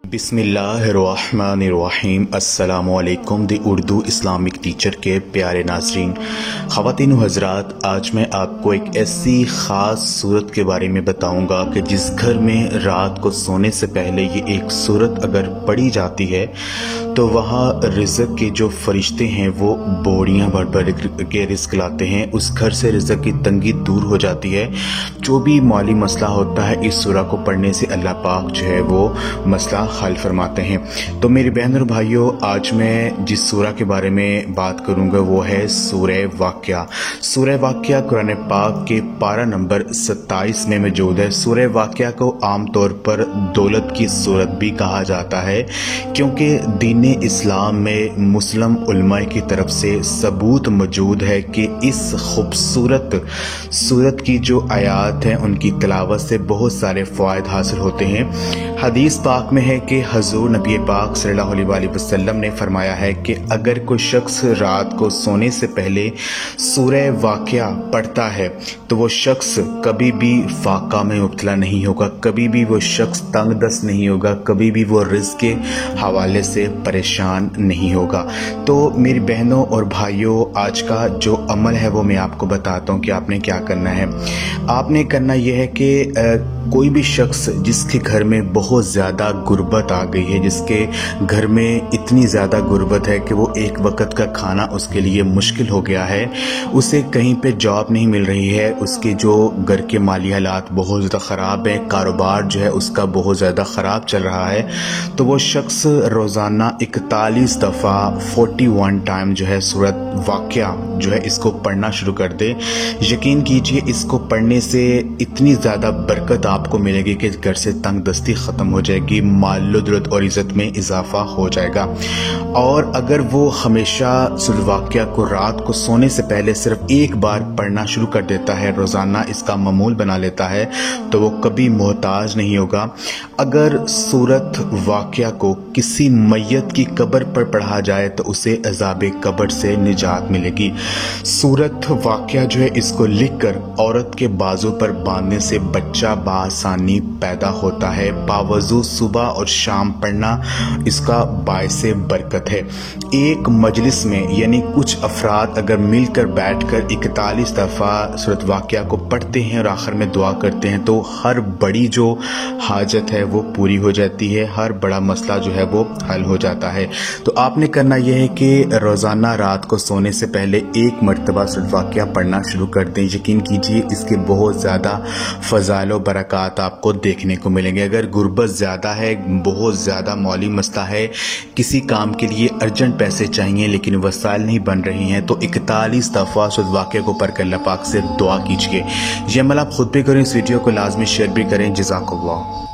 बिस्मिल्लाहिर्रहमानिर्रहीम। अस्सलामुअलैकुम दी Urdu Islamic teacher के प्यारे नाज़रीन, ख़वातीन व हज़रात, आज मैं आपको एक ऐसी ख़ास सूरत के बारे में बताऊंगा कि जिस घर में रात को सोने से पहले ये एक सूरत अगर पढ़ी जाती है तो वहाँ रिज़्क़ के जो फरिश्ते हैं वो बोरियां भर भर के रिज़्क़ लाते हैं। उस घर से रिज़्क़ की तंगी दूर हो जाती है। जो भी माली मसला होता है इस सूरा को पढ़ने से अल्लाह पाक जो है वो मसला हल फरमाते हैं। तो मेरी बहन और भाइयों, आज मैं जिस सूरा के बारे में बात करूंगा वो है सूरह वाक़िया। सूरह वाक़िया कुरान पाक के पारा नंबर 27 में मौजूद है। सूरह वाक़िया को आम तौर पर दौलत की सूरत भी कहा जाता है, क्योंकि दीन इस्लाम में मुस्लिम उलमाए की तरफ से सबूत मौजूद है कि इस खूबसूरत सूरत की जो आयात हैं उनकी तिलावत से बहुत सारे फ़वाइद हासिल होते हैं। हदीस पाक में है कि हजूर नबी पाक सल्लल्लाहु अलैहि वसल्लम ने फरमाया है कि अगर कोई शख्स रात को सोने से पहले सूरह वाक़िया पढ़ता है तो वो शख्स कभी भी फाका में मुब्तला नहीं होगा, कभी भी वो शख्स तंगदस्त नहीं होगा, कभी भी वो रिज़्क़ के हवाले से परेशान नहीं होगा। तो मेरी बहनों और भाइयों, आज का जो अमल है वो मैं आपको बताता हूँ कि आपने क्या करना है। आपने करना यह है कि कोई भी शख्स जिसके घर में बहुत ज़्यादा गुर्बत आ गई है, जिसके घर में इतनी ज़्यादा गुर्बत है कि वो एक वक्त का खाना उसके लिए मुश्किल हो गया है, उसे कहीं पे जॉब नहीं मिल रही है, उसके जो घर के माली हालात बहुत ज़्यादा ख़राब है, कारोबार जो है उसका बहुत ज़्यादा ख़राब चल रहा है, तो वो शख्स रोज़ाना 41 दफ़ा 41 टाइम जो है सूरत वाक़िया जो है इसको पढ़ना शुरू कर दे। यकीन कीजिए इसको पढ़ने से इतनी ज़्यादा बरकत आपको मिलेगी कि घर से तंगदस्ती ख़त्म हो जाएगी, माल दौलत और इज़्ज़त में इजाफा हो जाएगा। और अगर वो हमेशा सूरह वाक़िया को रात को सोने से पहले सिर्फ एक बार पढ़ना शुरू कर देता है, रोज़ाना इसका मामूल बना लेता है, तो वो कभी मोहताज नहीं होगा। अगर सूरत वाक़िया को किसी मैयत की कब्र पर पढ़ा जाए तो उसे अज़ाबे कब्र से निजात मिलेगी। सूरत वाक़िया जो है इसको लिखकर औरत के बाजू पर बांधने से बच्चा आसानी पैदा होता है। बावजूद सुबह और शाम पढ़ना इसका बायसे बरकत है। एक मजलिस में यानी कुछ अफराद अगर मिलकर बैठकर 41 दफ़ा सूरत वाक़िया को पढ़ते हैं और आखिर में दुआ करते हैं तो हर बड़ी जो हाजत है वो पूरी हो जाती है, हर बड़ा मसला जो है वो हल हो जाता है। तो आपने करना यह है कि रोज़ाना रात को सोने से पहले एक मरतबा सूरत वाक़िया पढ़ना शुरू कर दें। यकीन कीजिए इसके बहुत ज़्यादा फ़ज़ाइल व बरक़ात आपको देखने को मिलेंगे। अगर गुर्बत ज़्यादा है, बहुत ज़्यादा माली मसला है, किसी काम के लिए अर्जेंट पैसे चाहिए लेकिन वसाइल नहीं बन रही हैं, तो 41 दफ़ा सूरत वाक़िया को पढ़कर अल्लाह पाक से दुआ कीजिए। ये अमल आप खुद भी करें, इस वीडियो को लाजमी शेयर भी करें। जज़ाकल्लाह।